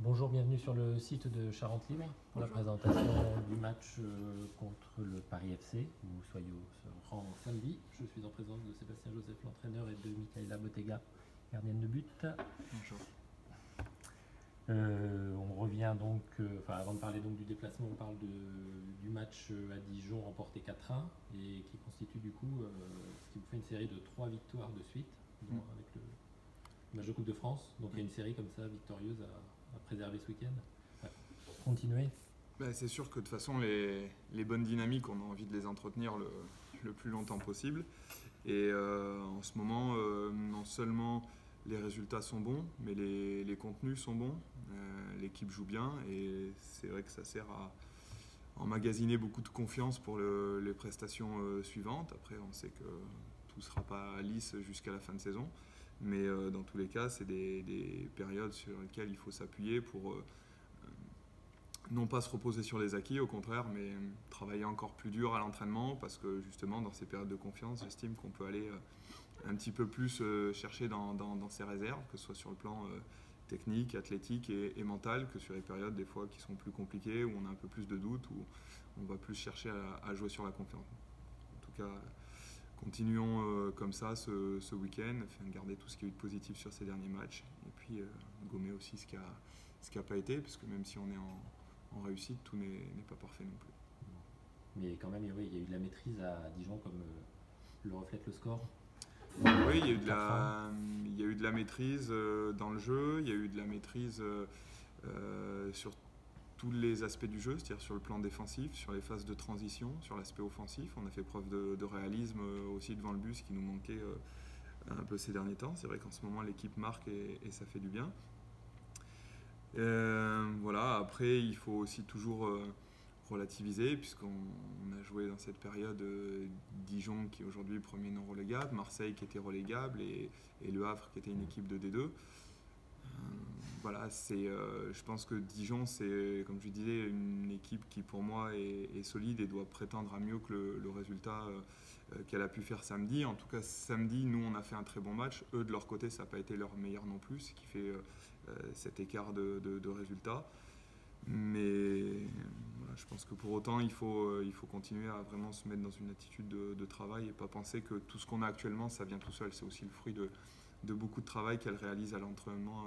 Bonjour, bienvenue sur le site de Charente Libre pour la présentation du match contre le Paris FC. Vous soyez au rang samedi. Je suis en présence de Sébastien Joseph, l'entraîneur, et de Michaela Bottega, gardienne de but. Bonjour. On revient donc, avant de parler donc du déplacement, on parle du match à Dijon remporté 4-1 et qui constitue du coup ce qui vous fait une série de 3 victoires de suite avec le match de Coupe de France. Donc il y a une série comme ça victorieuse à préserver ce week-end, à continuer. C'est sûr que de toute façon, les bonnes dynamiques, on a envie de les entretenir le plus longtemps possible. Et en ce moment, non seulement les résultats sont bons, mais les contenus sont bons. L'équipe joue bien et c'est vrai que ça sert à emmagasiner beaucoup de confiance pour les prestations suivantes. Après, on sait que tout ne sera pas lisse jusqu'à la fin de saison. Mais dans tous les cas, c'est des périodes sur lesquelles il faut s'appuyer pour non pas se reposer sur les acquis, au contraire, mais travailler encore plus dur à l'entraînement parce que justement, dans ces périodes de confiance, j'estime qu'on peut aller un petit peu plus chercher dans ses réserves, que ce soit sur le plan technique, athlétique et mental, que sur les périodes des fois qui sont plus compliquées, où on a un peu plus de doutes, où on va plus chercher à jouer sur la confiance. En tout cas, continuons comme ça ce week-end, garder tout ce qu'il y a eu de positif sur ces derniers matchs et puis gommer aussi ce qui a pas été, parce que même si on est en réussite, tout n'est pas parfait non plus. Mais quand même, oui, il y a eu de la maîtrise à Dijon, comme le reflète le score. Oui, il y a eu de la maîtrise dans le jeu, il y a eu de la maîtrise sur tous les aspects du jeu, c'est-à-dire sur le plan défensif, sur les phases de transition, sur l'aspect offensif. On a fait preuve de réalisme aussi devant le but, ce qui nous manquait un peu ces derniers temps. C'est vrai qu'en ce moment, l'équipe marque et ça fait du bien. Voilà, après, il faut aussi toujours relativiser, puisqu'on a joué dans cette période Dijon qui est aujourd'hui premier non relégable, Marseille qui était relégable et Le Havre qui était une équipe de D2. Voilà, je pense que Dijon, c'est, comme je disais, une équipe qui pour moi est solide et doit prétendre à mieux que le résultat qu'elle a pu faire samedi. En tout cas, samedi, nous, on a fait un très bon match. Eux, de leur côté, ça n'a pas été leur meilleur non plus, ce qui fait cet écart de résultats. Mais voilà, je pense que pour autant, il faut continuer à vraiment se mettre dans une attitude de travail et pas penser que tout ce qu'on a actuellement, ça vient tout seul. C'est aussi le fruit de beaucoup de travail qu'elle réalise à l'entraînement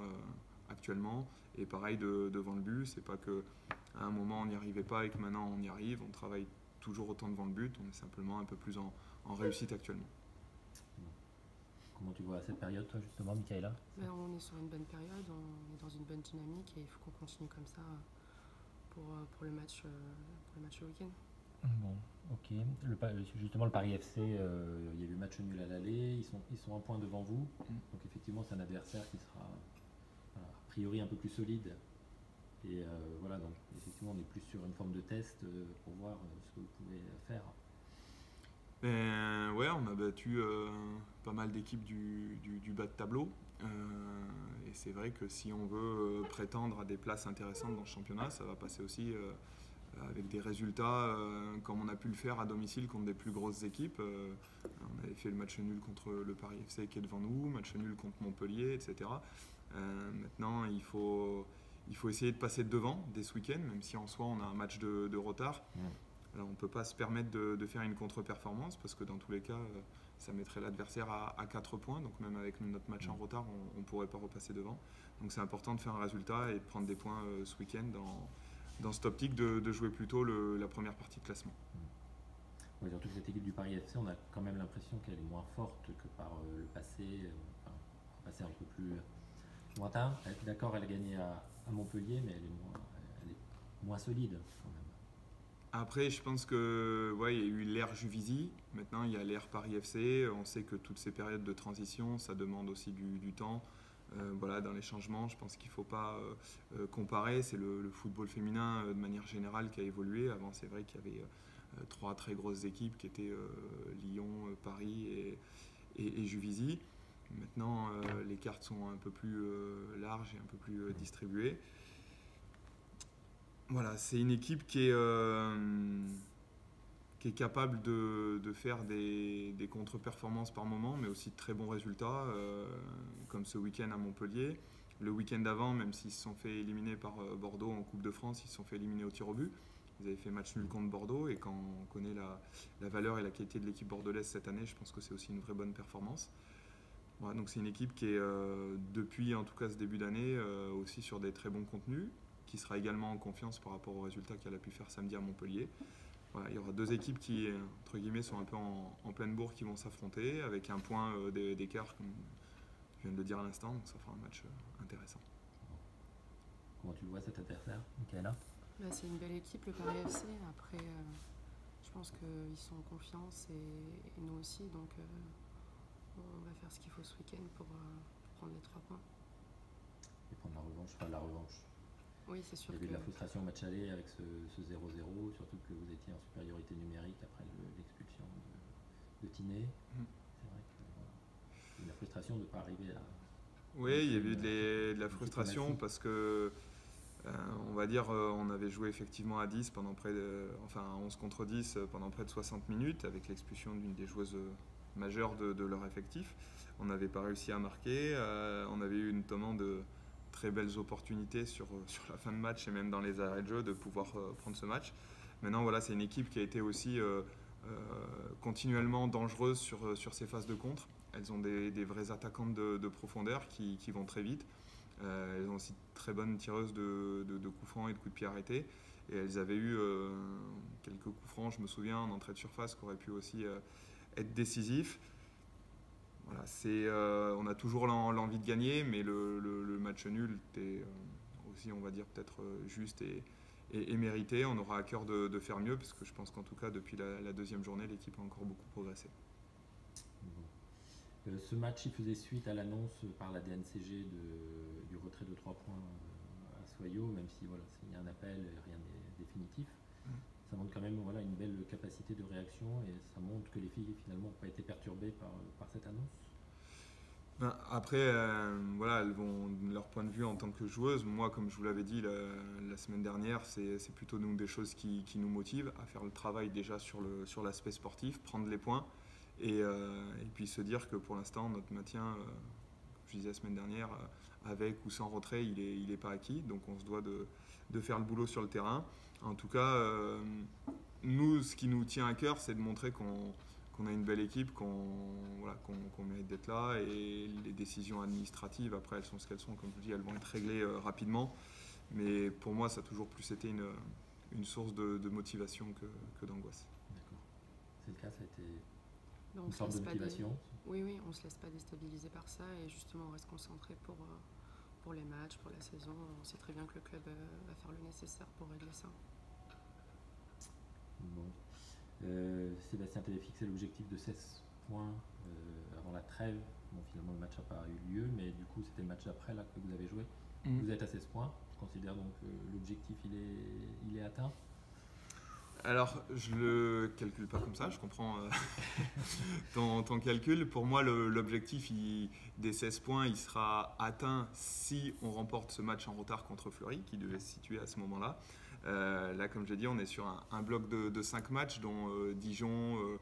actuellement. Et pareil devant le but, c'est pas qu'à un moment on n'y arrivait pas et que maintenant on y arrive. On travaille toujours autant devant le but, on est simplement un peu plus en réussite actuellement. Comment tu vois cette période, toi, justement, Michaela? On est sur une bonne période, on est dans une bonne dynamique et il faut qu'on continue comme ça pour le match le week-end. Bon, ok. Justement, le Paris FC, il y a eu match nul à l'aller, ils sont un point devant vous. Donc effectivement, c'est un adversaire qui sera a priori un peu plus solide. Et voilà, donc effectivement, on est plus sur une forme de test pour voir ce que vous pouvez faire. Ouais, on a battu pas mal d'équipes du bas de tableau. Et c'est vrai que si on veut prétendre à des places intéressantes dans le championnat, ça va passer aussi avec des résultats comme on a pu le faire à domicile contre des plus grosses équipes. On avait fait le match nul contre le Paris FC qui est devant nous, match nul contre Montpellier, etc. Maintenant, il faut essayer de passer devant dès ce week-end, même si en soi on a un match de retard. Alors, on ne peut pas se permettre de faire une contre-performance parce que dans tous les cas, ça mettrait l'adversaire à 4 points. Donc même avec notre match en retard, on ne pourrait pas repasser devant. Donc c'est important de faire un résultat et de prendre des points ce week-end dans cette optique de jouer plutôt la première partie de classement. Oui, surtout que cette équipe du Paris FC, on a quand même l'impression qu'elle est moins forte que par le passé, un passé un peu plus lointain. D'accord, elle a gagné à Montpellier, mais elle est moins solide quand même. Après, je pense que il y a eu l'ère Juvisy, maintenant il y a l'ère Paris FC. On sait que toutes ces périodes de transition, ça demande aussi du temps. Voilà, dans les changements, je pense qu'il ne faut pas comparer. C'est le football féminin de manière générale qui a évolué. Avant, c'est vrai qu'il y avait 3 très grosses équipes qui étaient Lyon, Paris et Juvisy. Maintenant, les cartes sont un peu plus larges et un peu plus distribuées. Voilà, c'est une équipe qui est capable de faire des contre-performances par moment, mais aussi de très bons résultats, comme ce week-end à Montpellier. le week-end d'avant, même s'ils se sont fait éliminer par Bordeaux en Coupe de France, ils se sont fait éliminer au tir au but. Ils avaient fait match nul contre Bordeaux, et quand on connaît la valeur et la qualité de l'équipe bordelaise cette année, je pense que c'est aussi une vraie bonne performance. Voilà, donc c'est une équipe qui est, depuis en tout cas ce début d'année, aussi sur des très bons contenus, qui sera également en confiance par rapport aux résultats qu'elle a pu faire samedi à Montpellier. Voilà, il y aura 2 équipes qui, entre guillemets, sont un peu en pleine bourre, qui vont s'affronter, avec un point d'écart, comme je viens de le dire à l'instant, donc ça fera un match intéressant. Comment tu le vois cet adversaire, Michaela? C'est une belle équipe, le Paris FC. Après, je pense qu'ils sont en confiance et nous aussi. Donc, on va faire ce qu'il faut ce week-end pour prendre les 3 points. Et prendre la revanche, enfin la revanche. Oui, c'est sûr. Il y avait de la frustration au match aller avec ce 0-0, surtout que vous étiez en supériorité numérique après l'expulsion de Tiné. C'est vrai que il y a de la frustration de ne pas arriver à... Oui, il y a eu de la frustration parce que, on va dire, on avait joué effectivement à 10 pendant à 11 contre 10 pendant près de 60 minutes, avec l'expulsion d'une des joueuses majeures de leur effectif. On n'avait pas réussi à marquer, on avait eu notamment de très belles opportunités sur la fin de match et même dans les arrêts de jeu de pouvoir prendre ce match. Maintenant, voilà, c'est une équipe qui a été aussi continuellement dangereuse sur ses phases de contre. Elles ont des vraies attaquantes de profondeur qui vont très vite. Elles ont aussi de très bonnes tireuses de coups francs et de coups de pied arrêtés. Et elles avaient eu quelques coups francs, je me souviens, en entrée de surface, qui auraient pu aussi être décisifs. Voilà, on a toujours l'envie de gagner, mais le match nul était aussi, on va dire, peut-être juste et mérité. On aura à cœur de faire mieux, parce que je pense qu'en tout cas, depuis la 2e journée, l'équipe a encore beaucoup progressé. Ce match, il faisait suite à l'annonce par la DNCG du retrait de 3 points à Soyaux, même si voilà, il y a un appel, rien n'est définitif. Ça montre quand même une belle capacité de réaction, et ça montre que les filles finalement n'ont pas été perturbées par cette annonce. Après, voilà, elles vont leur point de vue en tant que joueuses. Moi, comme je vous l'avais dit la semaine dernière, c'est plutôt des choses qui nous motivent à faire le travail déjà sur l'aspect sportif, prendre les points. Et puis se dire que pour l'instant, notre maintien, comme je disais la semaine dernière, avec ou sans retrait, il est pas acquis. Donc on se doit de faire le boulot sur le terrain. En tout cas, nous, ce qui nous tient à cœur, c'est de montrer qu'on a une belle équipe, qu'on mérite d'être là. Et les décisions administratives, après, elles sont ce qu'elles sont. Comme je vous dis, elles vont être réglées rapidement. Mais pour moi, ça a toujours plus été une source de motivation que d'angoisse. D'accord. C'est le cas, ça a été... Une sorte de motivation. Oui, on ne se laisse pas déstabiliser par ça, et justement on reste concentré pour les matchs, pour la saison. On sait très bien que le club va faire le nécessaire pour régler ça. Bon. Sébastien, tu avais fixé l'objectif de 16 points avant la trêve. Bon, finalement le match n'a pas eu lieu, mais du coup c'était le match d'après là, que vous avez joué. Vous êtes à 16 points. Je considère donc que l'objectif il est atteint. Alors, je le calcule pas comme ça, je comprends ton calcul. Pour moi, l'objectif des 16 points, il sera atteint si on remporte ce match en retard contre Fleury, qui devait se situer à ce moment-là. Là, comme je l'ai dit, on est sur un bloc de 5 matchs, dont Dijon,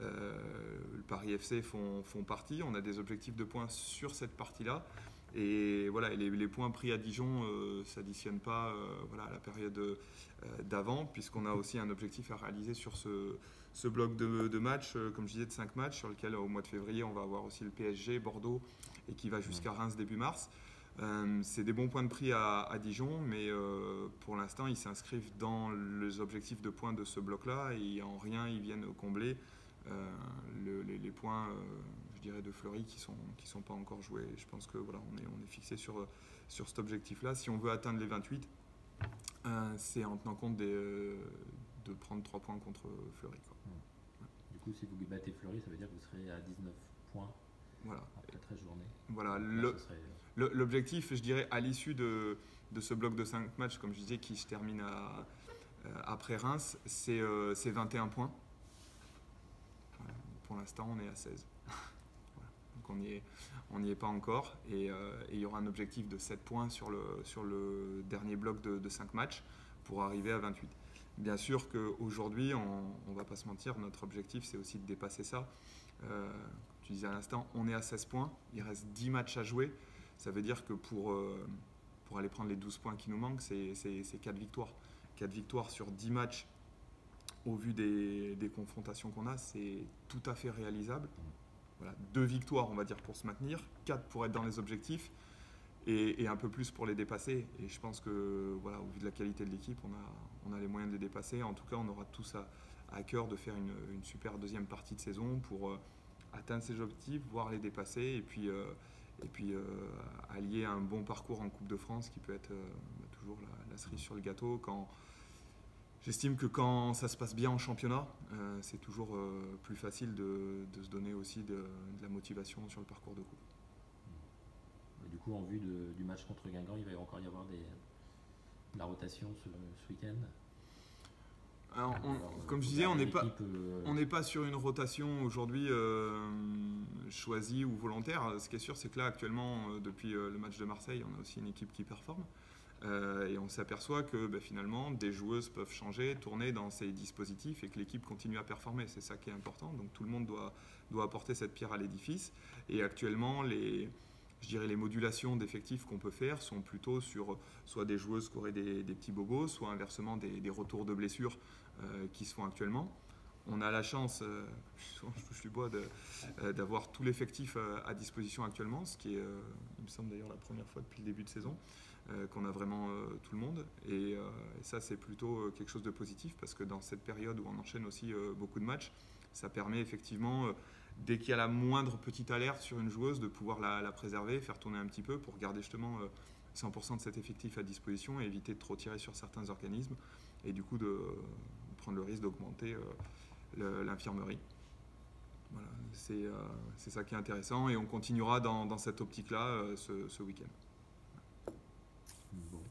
le Paris FC font partie. On a des objectifs de points sur cette partie-là. Et voilà, les points pris à Dijon ne s'additionnent pas à la période d'avant, puisqu'on a aussi un objectif à réaliser sur ce bloc de matchs, comme je disais, de 5 matchs, sur lequel au mois de février, on va avoir aussi le PSG, Bordeaux, et qui va jusqu'à Reims début mars. C'est des bons points de prix à Dijon, mais pour l'instant, ils s'inscrivent dans les objectifs de points de ce bloc-là, et en rien, ils viennent combler les points de Fleury qui sont pas encore joués. Je pense que voilà, on est fixé sur cet objectif-là. Si on veut atteindre les 28, c'est en tenant compte de prendre 3 points contre Fleury, quoi. Du coup, si vous battez Fleury, ça veut dire que vous serez à 19 points après 13 journées. Voilà, l'objectif, je dirais, à l'issue de ce bloc de 5 matchs, comme je disais, qui se termine après Reims, c'est 21 points. Pour l'instant, on est à 16. Donc on n'y est pas encore, et il y aura un objectif de 7 points sur le dernier bloc de 5 matchs pour arriver à 28. Bien sûr qu'aujourd'hui, on ne va pas se mentir, notre objectif c'est aussi de dépasser ça. Tu disais à l'instant, on est à 16 points, il reste 10 matchs à jouer. Ça veut dire que pour aller prendre les 12 points qui nous manquent, c'est 4 victoires. 4 victoires sur 10 matchs, au vu des confrontations qu'on a, c'est tout à fait réalisable. Voilà, 2 victoires, on va dire, pour se maintenir, 4 pour être dans les objectifs, et un peu plus pour les dépasser. Et je pense que, voilà, au vu de la qualité de l'équipe, on a les moyens de les dépasser. En tout cas, on aura tous à cœur de faire une super deuxième partie de saison pour atteindre ces objectifs, voire les dépasser, et puis allier un bon parcours en Coupe de France qui peut être toujours la cerise sur le gâteau. J'estime que quand ça se passe bien en championnat, c'est toujours plus facile de se donner aussi de la motivation sur le parcours de coupe. Et du coup, en vue du match contre Guingamp, il va encore y avoir de la rotation ce week-end. Alors, comme je disais, on n'est pas sur une rotation aujourd'hui choisie ou volontaire. Ce qui est sûr, c'est que là, actuellement, depuis le match de Marseille, on a aussi une équipe qui performe. Et on s'aperçoit que finalement, des joueuses peuvent changer, tourner dans ces dispositifs et que l'équipe continue à performer. C'est ça qui est important. Donc tout le monde doit apporter cette pierre à l'édifice. Et actuellement, les modulations d'effectifs qu'on peut faire sont plutôt sur soit des joueuses qui auraient des petits bobos, soit inversement des retours de blessures qui se font actuellement. On a la chance, je touche du bois, d'avoir tout l'effectif à disposition actuellement, ce qui est, il me semble d'ailleurs, la première fois depuis le début de saison qu'on a vraiment tout le monde. Et ça, c'est plutôt quelque chose de positif parce que dans cette période où on enchaîne aussi beaucoup de matchs, ça permet effectivement, dès qu'il y a la moindre petite alerte sur une joueuse, de pouvoir la préserver, faire tourner un petit peu pour garder justement 100% de cet effectif à disposition et éviter de trop tirer sur certains organismes et du coup de prendre le risque d'augmenter l'infirmerie. Voilà, c'est ça qui est intéressant et on continuera dans cette optique-là ce week-end. Bon.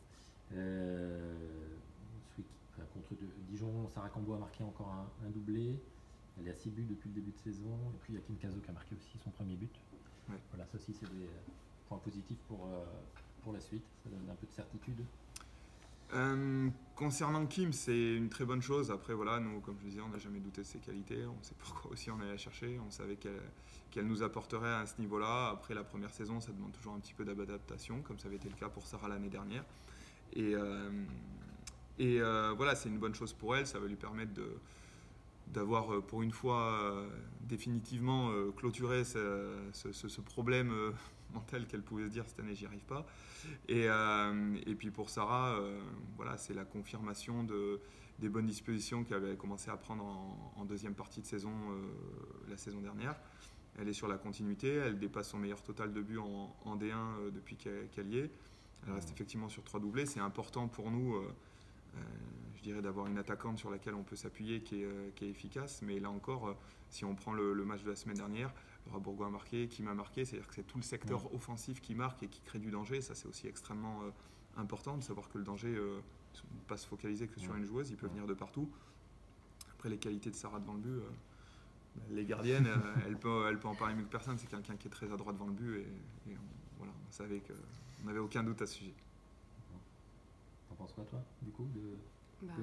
Contre Dijon, Sarah Cambo a marqué encore un doublé. Elle est à 6 buts depuis le début de saison. Et puis il y a Kim Cazo qui a marqué aussi son premier but. Ouais. Voilà, ça aussi c'est des points positifs pour la suite. Ça donne un peu de certitude. Concernant Kim, c'est une très bonne chose. Après, voilà, nous, comme je disais, on n'a jamais douté de ses qualités. On sait pourquoi aussi on allait la chercher. On savait qu'elle nous apporterait à ce niveau-là. Après la première saison, ça demande toujours un petit peu d'adaptation, comme ça avait été le cas pour Sarah l'année dernière. Et voilà, c'est une bonne chose pour elle. Ça va lui permettre d'avoir pour une fois définitivement clôturé ce problème mental qu'elle pouvait se dire cette année j'y arrive pas. Et puis pour Sarah, voilà, c'est la confirmation des bonnes dispositions qu'elle avait commencé à prendre en deuxième partie de saison la saison dernière. Elle est sur la continuité, elle dépasse son meilleur total de buts en D1 depuis qu'elle y est. Elle reste effectivement sur 3 doublés. C'est important pour nous, je dirais, d'avoir une attaquante sur laquelle on peut s'appuyer qui est efficace. Mais là encore, si on prend le match de la semaine dernière, Laura Bourgoin a marqué, qui m'a marqué, c'est-à-dire que c'est tout le secteur offensif qui marque et qui crée du danger. Ça, c'est aussi extrêmement important de savoir que le danger ne pas se focaliser que sur une joueuse, il peut venir de partout. Après, les qualités de Sarah devant le but, les gardiennes, elle peut en parler mieux que personne. C'est quelqu'un qui est très adroit devant le but et voilà, on savait qu'on n'avait aucun doute à ce sujet. T'en penses quoi, toi, du coup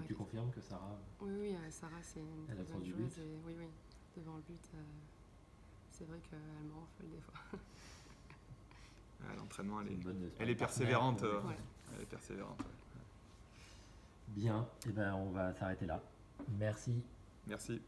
tu confirmes que Sarah... Oui, Sarah, c'est une très bonne joueuse. Oui, devant le but, c'est vrai qu'elle me rend folle des fois. L'entraînement, elle est persévérante. Elle est persévérante. Bien, et on va s'arrêter là. Merci. Merci.